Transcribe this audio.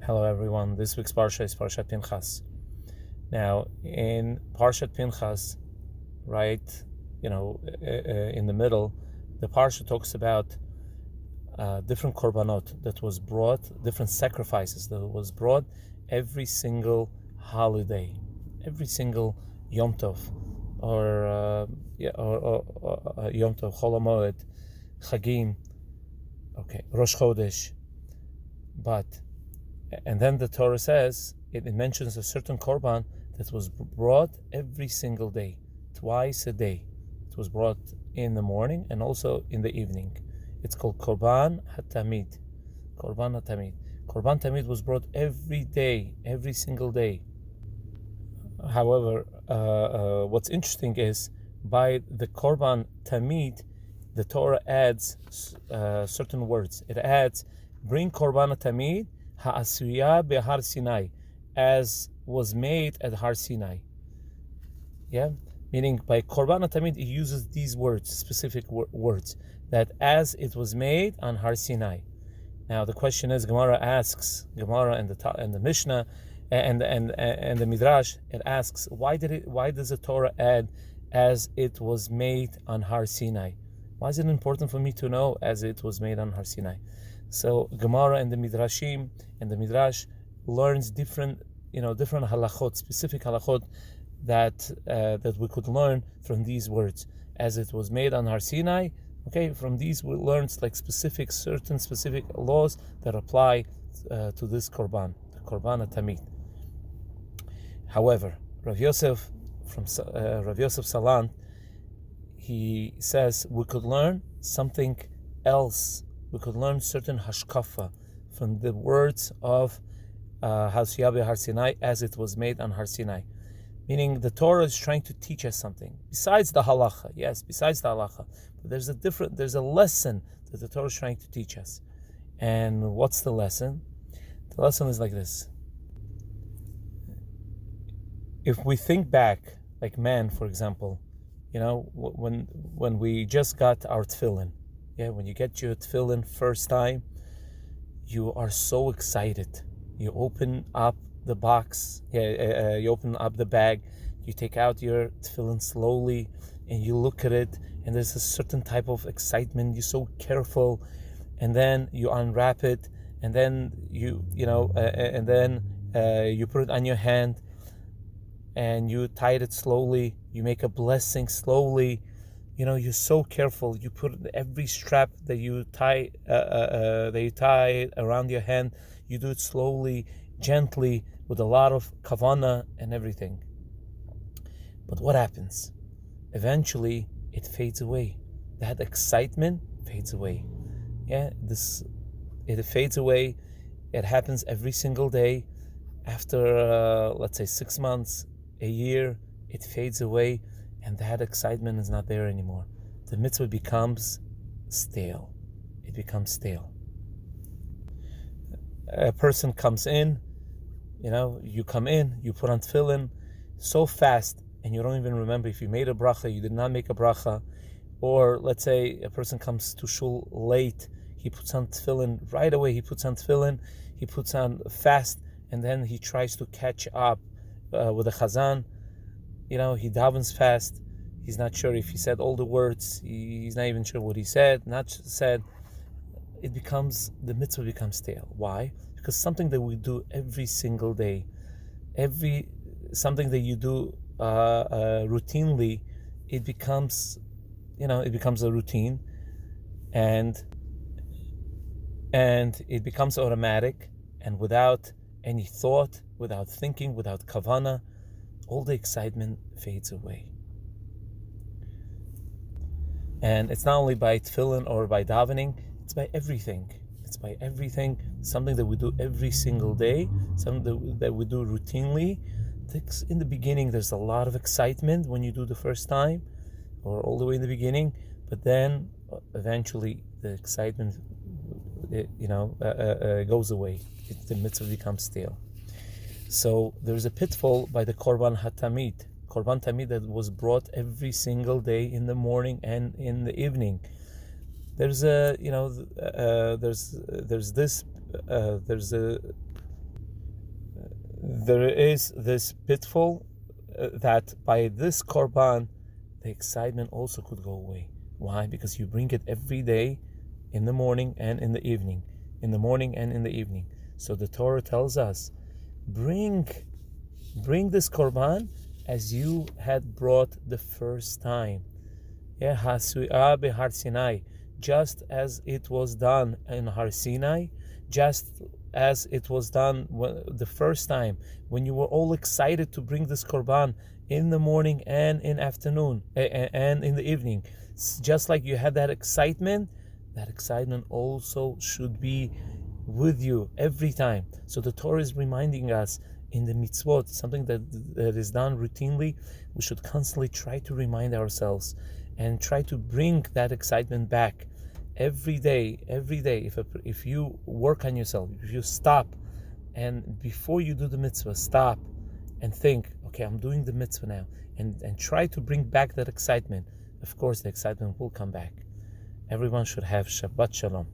Hello everyone, this week's Parsha is Parashat Pinchas. Now, in Parashat Pinchas, right, in the middle, the Parsha talks about different korbanot that was brought, different sacrifices that was brought every single holiday, every single Yom Tov, or Yom Tov, Chol HaMoed, Chagim, Rosh Chodesh, and then the Torah says, it mentions a certain korban that was brought every single day, twice a day. It was brought in the morning and also in the evening. It's called Korban HaTamid. Korban HaTamid. Korban Tamid was brought every day, every single day. However, what's interesting is, by the Korban Tamid, the Torah adds certain words. It adds, bring Korban HaTamid Ha'asuya beHar Sinai, as was made at Har Sinai. Yeah, meaning by Korban HaTamid, it uses these words, specific words, that as it was made on Har Sinai. Now the question is, Gemara and the Mishnah and the Midrash, it asks, why does the Torah add as it was made on Har Sinai? Why is it important for me to know as it was made on Har Sinai? So Gemara and the Midrashim and the Midrash learns different halachot, specific halachot that we could learn from these words. As it was made on Har Sinai, from these we learn certain specific laws that apply to this korban, the Korban HaTamid. However, Rav Yosef Salant, he says we could learn something else. We could learn certain hashkafa from the words of Ha'asuya beHar Sinai, as it was made on Har Sinai. Meaning the Torah is trying to teach us something besides the halacha. Yes, besides the halacha, but there's a lesson that the Torah is trying to teach us. And what's the lesson? The lesson is like this. If we think back, like man, for example, when we just got our tefillin. Yeah, when you get your tefillin first time, you are so excited. You open up the box, you open up the bag, you take out your tefillin slowly, and you look at it, and there's a certain type of excitement. You're so careful, and then you unwrap it, and then you put it on your hand, and you tie it slowly. You make a blessing slowly. You're so careful. You put every strap that you tie around your hand. You do it slowly, gently, with a lot of kavana and everything. But what happens? Eventually, it fades away. That excitement fades away. Yeah, it fades away. It happens every single day. After, let's say, 6 months, a year, it fades away. And that excitement is not there anymore. The mitzvah becomes stale. It becomes stale. A person comes in, you come in, you put on tefillin so fast, and you don't even remember if you made a bracha, you did not make a bracha. Or let's say a person comes to shul late, he puts on tefillin right away, he puts on fast, and then he tries to catch up with the chazan. He davens fast. He's not sure if he said all the words. He's not even sure what he said, not said. The mitzvah becomes stale. Why? Because something that we do every single day, something that you do routinely, it becomes a routine, and it becomes automatic, and without any thought, without thinking, without kavana, all the excitement fades away. And it's not only by tefillin or by davening, it's by everything. Something that we do every single day, something that we do routinely. In the beginning, there's a lot of excitement when you do the first time, or all the way in the beginning, but then eventually the excitement goes away. The mitzvah becomes stale. So there's a pitfall by the Korban HaTamid. Korban Tamid that was brought every single day in the morning and in the evening. There's a there is this pitfall that by this korban, the excitement also could go away. Why? Because you bring it every day, in the morning and in the evening, in the morning and in the evening. So the Torah tells us, bring this korban as you had brought the first time. Yeah, Hasu'ah behar Sinai, just as it was done in Har Sinai, just as it was done the first time when you were all excited to bring this korban in the morning and in afternoon and in the evening. Just like you had that excitement also should be with you every time. So the Torah is reminding us in the mitzvot, something that is done routinely. We should constantly try to remind ourselves and try to bring that excitement back every day. If you work on yourself, if you stop and before you do the mitzvah, stop and think, okay, I'm doing the mitzvah now, and try to bring back that excitement. Of course, the excitement will come back. Everyone should have Shabbat Shalom.